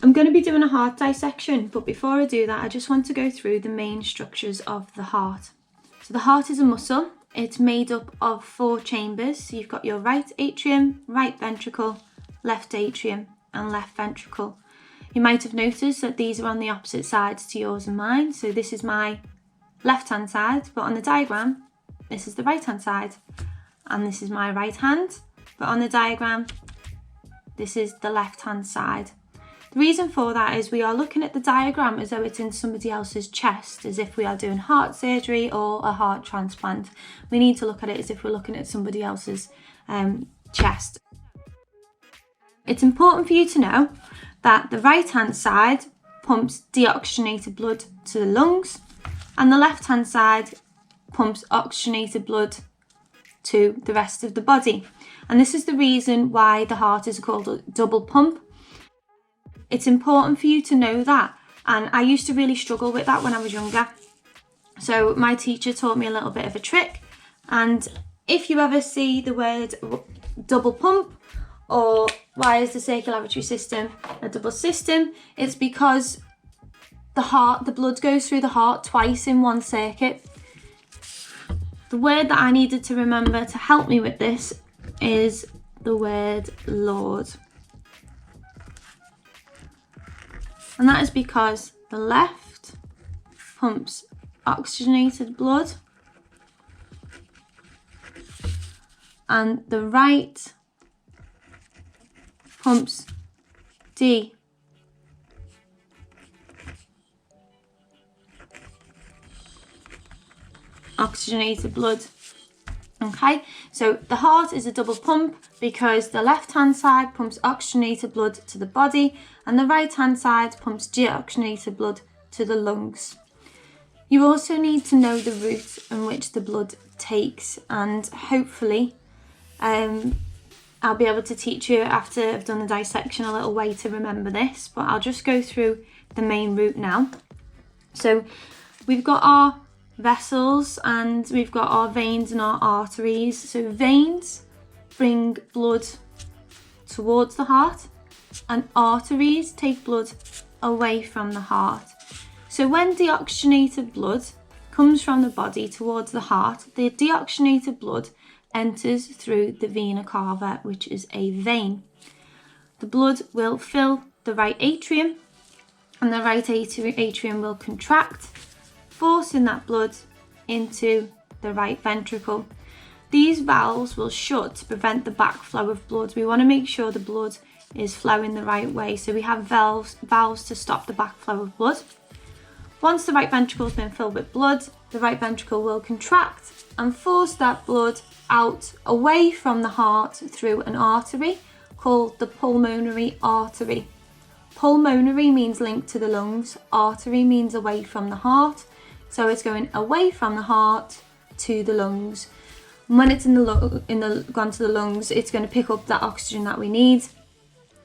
I'm going to be doing a heart dissection, but before I do that, I just want to go through the main structures of the heart. So the heart is a muscle. It's made up of 4 chambers. So you've got your right atrium, right ventricle, left atrium, and left ventricle. You might have noticed that these are on the opposite sides to yours and mine. So this is my left-hand side, but on the diagram, this is the right-hand side. And this is my right hand, but on the diagram, this is the left-hand side. The reason for that is we are looking at the diagram as though it's in somebody else's chest, as if we are doing heart surgery or a heart transplant. We need to look at it as if we're looking at somebody else's chest. It's important for you to know that the right-hand side pumps deoxygenated blood to the lungs, and the left-hand side pumps oxygenated blood to the rest of the body. And this is the reason why the heart is called a double pump. It's important for you to know that, and I used to really struggle with that when I was younger. So my teacher taught me a little bit of a trick, and if you ever see the word double pump or why is the circulatory system a double system, it's because the blood goes through the heart twice in one circuit. The word that I needed to remember to help me with this is the word Lord. And that is because the left pumps oxygenated blood and the right pumps oxygenated blood. Okay, so the heart is a double pump because the left hand side pumps oxygenated blood to the body and the right hand side pumps deoxygenated blood to the lungs. You also need to know the route in which the blood takes, and hopefully I'll be able to teach you after I've done the dissection a little way to remember this, but I'll just go through the main route now. So we've got our vessels and we've got our veins and our arteries. So veins bring blood towards the heart and arteries take blood away from the heart. So when deoxygenated blood comes from the body towards the heart, the deoxygenated blood enters through the vena cava, which is a vein. The blood will fill the right atrium and the right atrium will contract, forcing that blood into the right ventricle. These valves will shut to prevent the backflow of blood. We want to make sure the blood is flowing the right way, so we have valves to stop the backflow of blood. Once the right ventricle has been filled with blood, the right ventricle will contract and force that blood out away from the heart through an artery called the pulmonary artery. Pulmonary means linked to the lungs, artery means away from the heart. So it's going away from the heart to the lungs. When it's gone to the lungs, it's going to pick up that oxygen that we need,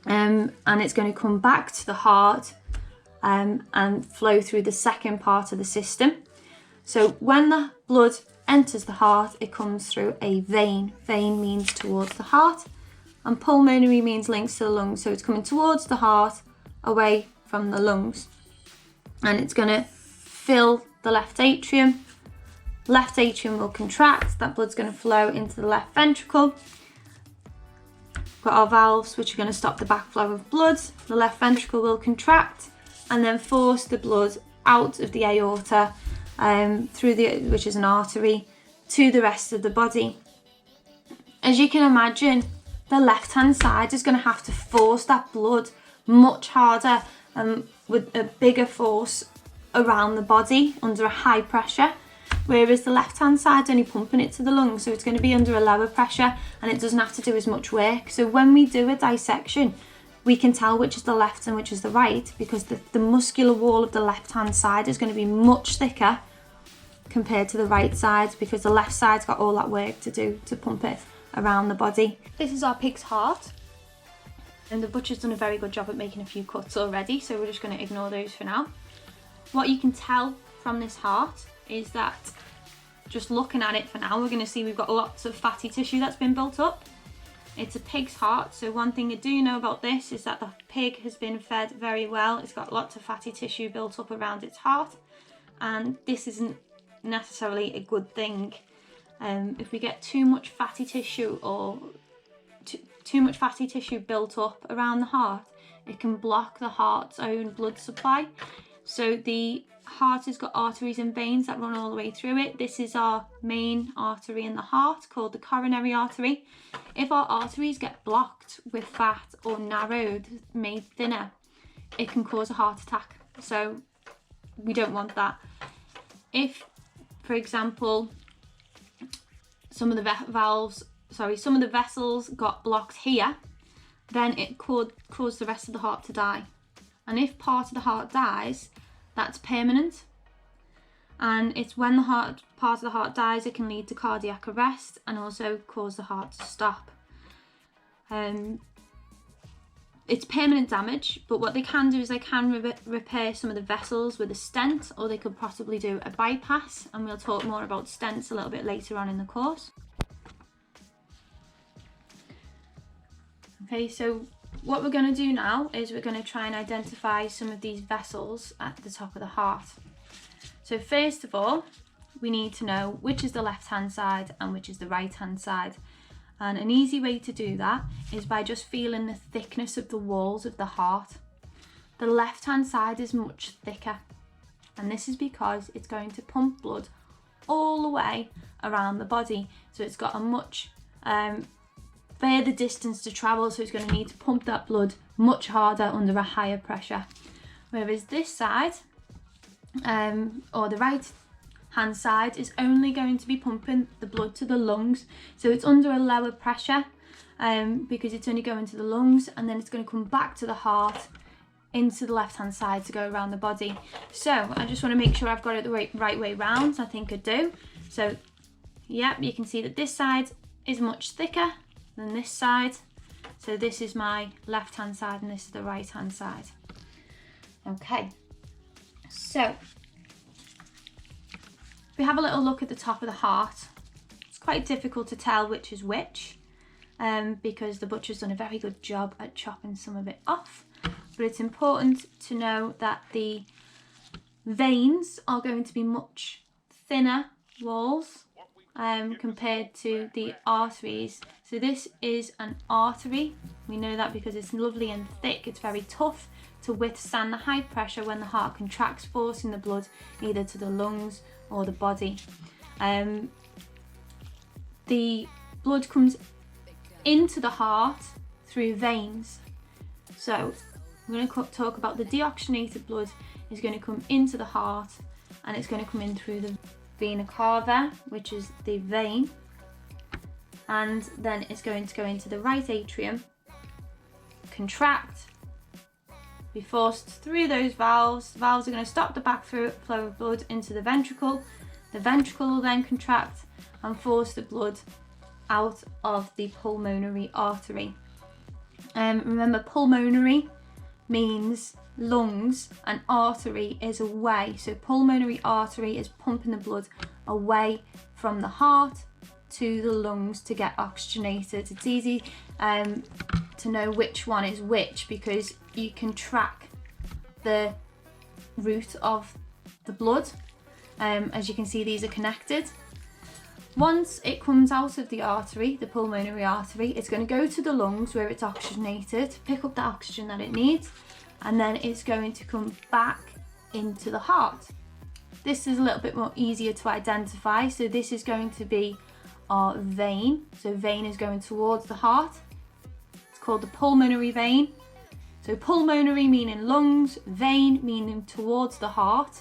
and it's going to come back to the heart and flow through the second part of the system. So when the blood enters the heart, it comes through a vein. Vein means towards the heart, and pulmonary means links to the lungs. So it's coming towards the heart, away from the lungs, and it's going to fill the left atrium. Left atrium will contract, that blood's going to flow into the left ventricle. Got our valves which are going to stop the backflow of blood. The left ventricle will contract and then force the blood out of the aorta through which is an artery, to the rest of the body. As you can imagine, the left hand side is going to have to force that blood much harder and with a bigger force around the body under a high pressure, whereas the left hand side's only pumping it to the lungs, so it's going to be under a lower pressure and it doesn't have to do as much work. So when we do a dissection, we can tell which is the left and which is the right, because the muscular wall of the left hand side is going to be much thicker compared to the right side, because the left side's got all that work to do to pump it around the body. This is our pig's heart, and the butcher's done a very good job at making a few cuts already, so we're just going to ignore those for now. What you can tell from this heart is that, just looking at it for now, we're going to see we've got lots of fatty tissue that's been built up. It's a pig's heart, so one thing I do know about this is that the pig has been fed very well. It's got lots of fatty tissue built up around its heart, and this isn't necessarily a good thing. If we get too much fatty tissue or too much fatty tissue built up around the heart, it can block the heart's own blood supply. So the heart has got arteries and veins that run all the way through it. This is our main artery in the heart, called the coronary artery. If our arteries get blocked with fat or narrowed, made thinner, it can cause a heart attack. So we don't want that. If, for example, some of the vessels got blocked here, then it could cause the rest of the heart to die. And if part of the heart dies, that's permanent. And it's when the part of the heart dies, it can lead to cardiac arrest and also cause the heart to stop. It's permanent damage, but what they can do is they can repair some of the vessels with a stent, or they could possibly do a bypass, and we'll talk more about stents a little bit later on in the course. Okay, so what we're going to do now is we're going to try and identify some of these vessels at the top of the heart. So first of all, we need to know which is the left-hand side and which is the right-hand side. And an easy way to do that is by just feeling the thickness of the walls of the heart. The left-hand side is much thicker, and this is because it's going to pump blood all the way around the body. So it's got a much further distance to travel, so it's going to need to pump that blood much harder under a higher pressure. Whereas this side, or the right hand side, is only going to be pumping the blood to the lungs, so it's under a lower pressure because it's only going to the lungs, and then it's going to come back to the heart into the left hand side to go around the body. So I just want to make sure I've got it the right way round. I think I do. So yeah, you can see that this side is much thicker than this side. So this is my left hand side and this is the right hand side. Okay, so if we have a little look at the top of the heart, it's quite difficult to tell which is which because the butcher's done a very good job at chopping some of it off. But it's important to know that the veins are going to be much thinner walls compared to the arteries. So this is an artery. We know that because it's lovely and thick. It's very tough to withstand the high pressure when the heart contracts, forcing the blood either to the lungs or the body. The blood comes into the heart through veins. So I'm going to talk about the deoxygenated blood is going to come into the heart, and it's going to come in through the vena cava, which is the vein, and then it's going to go into the right atrium, contract, be forced through those valves. The valves are going to stop the back flow of blood into the ventricle. The ventricle will then contract and force the blood out of the pulmonary artery. Remember, pulmonary means lungs and artery is away. So pulmonary artery is pumping the blood away from the heart to the lungs to get oxygenated. It's easy to know which one is which because you can track the route of the blood. As you can see, these are connected. Once it comes out of the artery, the pulmonary artery, it's going to go to the lungs where it's oxygenated, pick up the oxygen that it needs, and then it's going to come back into the heart. This is a little bit more easier to identify. So this is going to be our vein. So vein is going towards the heart. It's called the pulmonary vein. So pulmonary meaning lungs, vein meaning towards the heart.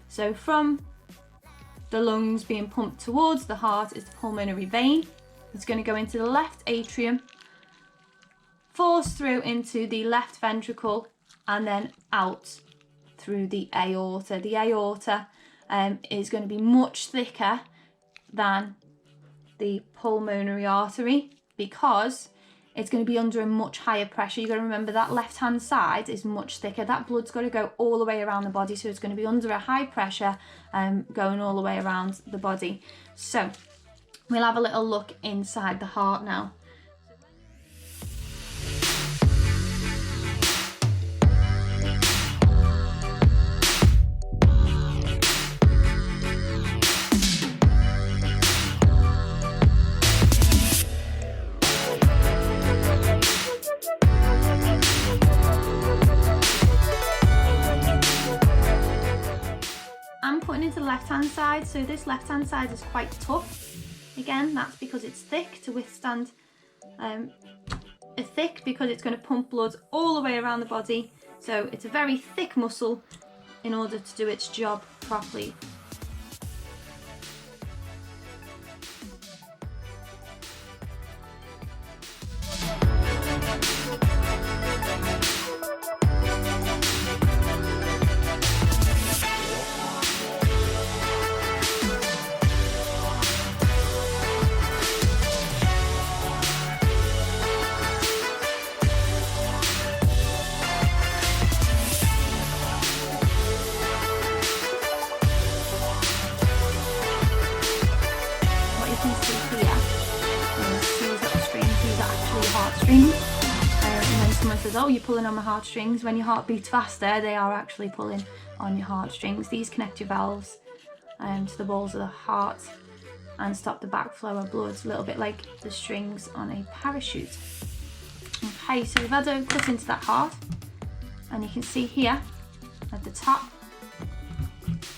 So from the lungs being pumped towards the heart is the pulmonary vein. It's going to go into the left atrium, force through into the left ventricle, and then out through the aorta. The aorta is going to be much thicker than the pulmonary artery because it's going to be under a much higher pressure. You've got to remember that left-hand side is much thicker. That blood's got to go all the way around the body, so it's going to be under a high pressure going all the way around the body. So we'll have a little look inside the heart now. side. So this left hand side is quite tough. Again, that's because it's thick to withstand thick because it's going to pump blood all the way around the body. So it's a very thick muscle in order to do its job properly. Heartstrings. And when someone says, oh, you're pulling on my heartstrings, when your heart beats faster, they are actually pulling on your heartstrings. These connect your valves to the walls of the heart and stop the backflow of blood, a little bit like the strings on a parachute. Okay, so we've had a cut into that heart, and you can see here at the top,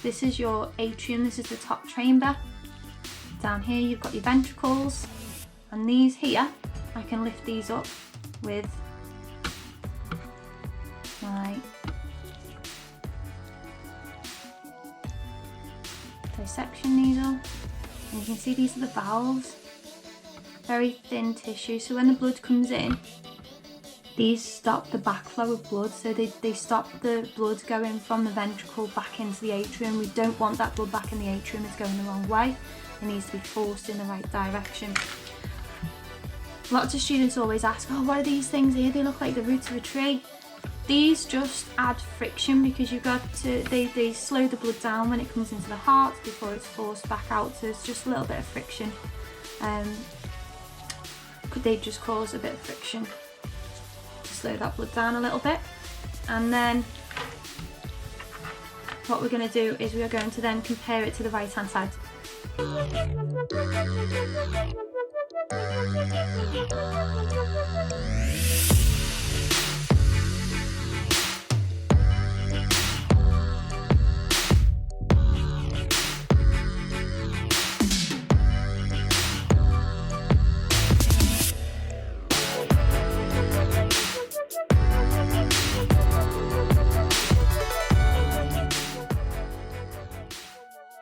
this is your atrium, this is the top chamber. Down here you've got your ventricles, and these here, I can lift these up with my dissection needle, and you can see these are the valves, very thin tissue, so when the blood comes in, these stop the backflow of blood, so they stop the blood going from the ventricle back into the atrium. We don't want that blood back in the atrium, it's going the wrong way, it needs to be forced in the right direction. Lots of students always ask, oh, what are these things here? They look like the roots of a tree. These just add friction because you've got to, they slow the blood down when it comes into the heart before it's forced back out. So it's just a little bit of friction. They just cause a bit of friction to slow that blood down a little bit. And then what we're going to do is we are going to then compare it to the right hand side.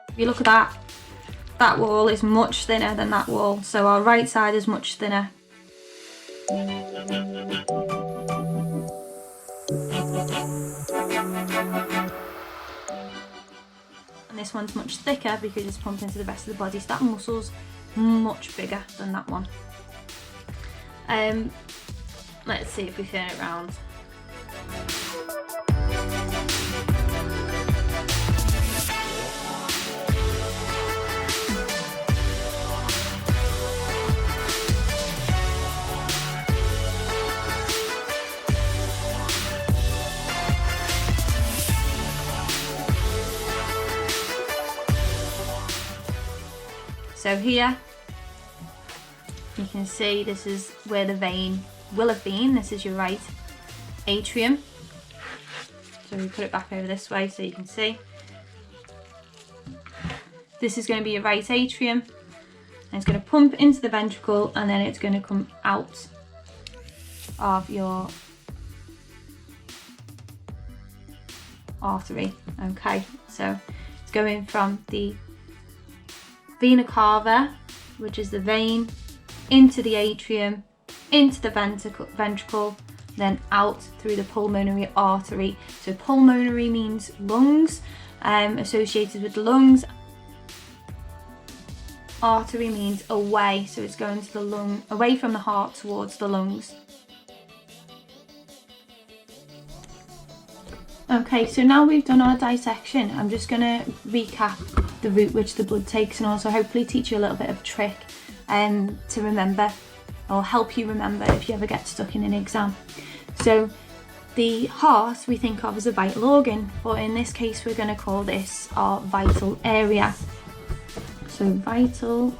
If you look at that wall is much thinner than that wall, so our right side is much thinner. And this one's much thicker because it's pumping into the rest of the body, so that muscle's much bigger than that one. Let's see if we turn it around. So here you can see this is where the vein will have been. This is your right atrium. So we put it back over this way so you can see. This is going to be your right atrium, and it's going to pump into the ventricle, and then it's going to come out of your artery. Okay, so it's going from the vena cava, which is the vein, into the atrium, into the ventricle, then out through the pulmonary artery. So pulmonary means lungs, associated with the lungs. Artery means away, so it's going to the lung, away from the heart towards the lungs. Okay, so now we've done our dissection, I'm just going to recap the route which the blood takes, and also hopefully teach you a little bit of a trick to remember, or help you remember if you ever get stuck in an exam. So the heart we think of as a vital organ, but in this case we're going to call this our vital area. So vital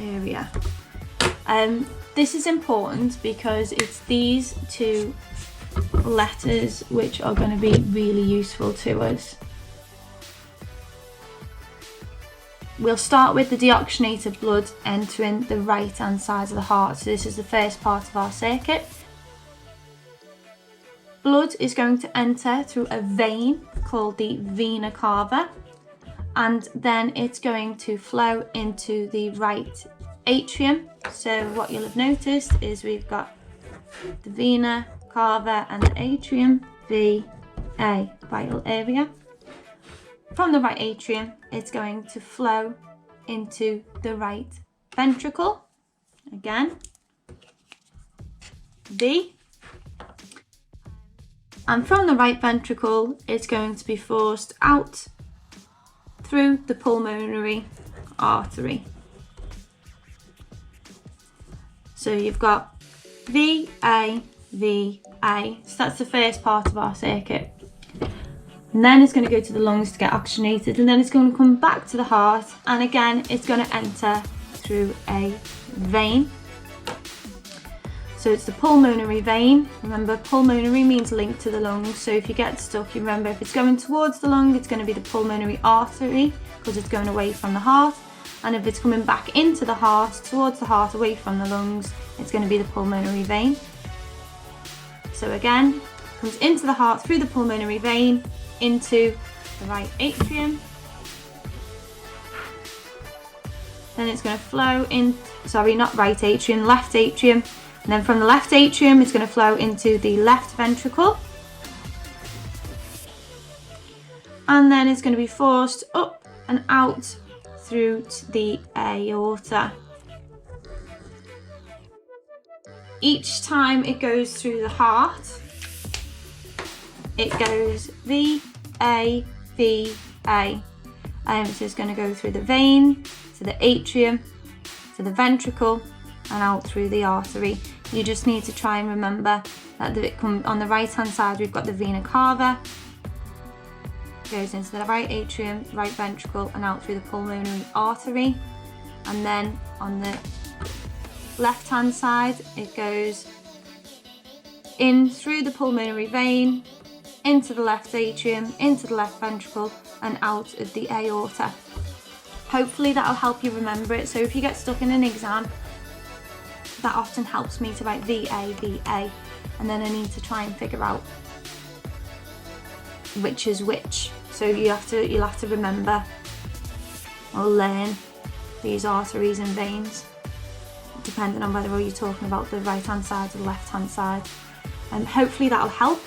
area. This is important because it's these two letters which are going to be really useful to us. we'll start with the deoxygenated blood entering the right hand side of the heart. So this is the first part of our circuit. Blood is going to enter through a vein called the vena cava, and then it's going to flow into the right atrium. So what you'll have noticed is we've got the vena cava and the atrium, VA, vital area. From the right atrium, it's going to flow into the right ventricle, again, V. And from the right ventricle, it's going to be forced out through the pulmonary artery. So you've got VA, VA. So that's the first part of our circuit. And then it's going to go to the lungs to get oxygenated, and then it's going to come back to the heart, and again it's going to enter through a vein. So it's the pulmonary vein. Remember, pulmonary means linked to the lungs, so if you get stuck, you remember if it's going towards the lung, it's going to be the pulmonary artery because it's going away from the heart, and if it's coming back into the heart, towards the heart, away from the lungs, it's going to be the pulmonary vein. So again, it comes into the heart through the pulmonary vein, into the right atrium. Then it's going to flow in, sorry, not right atrium, left atrium. And then from the left atrium, it's going to flow into the left ventricle. And then it's going to be forced up and out through the aorta. Each time it goes through the heart, it goes V, A, V, A. So it's going to go through the vein, to the atrium, to the ventricle, and out through the artery. You just need to try and remember that on the right hand side we've got the vena cava, goes into the right atrium, right ventricle, and out through the pulmonary artery. And then on the left hand side it goes in through the pulmonary vein, into the left atrium, into the left ventricle, and out of the aorta. Hopefully that'll help you remember it. So if you get stuck in an exam, that often helps me to write VA, VA, and then I need to try and figure out which is which. So you'll have to remember or learn these arteries and veins, depending on whether you're talking about the right hand side or the left hand side. And hopefully that'll help.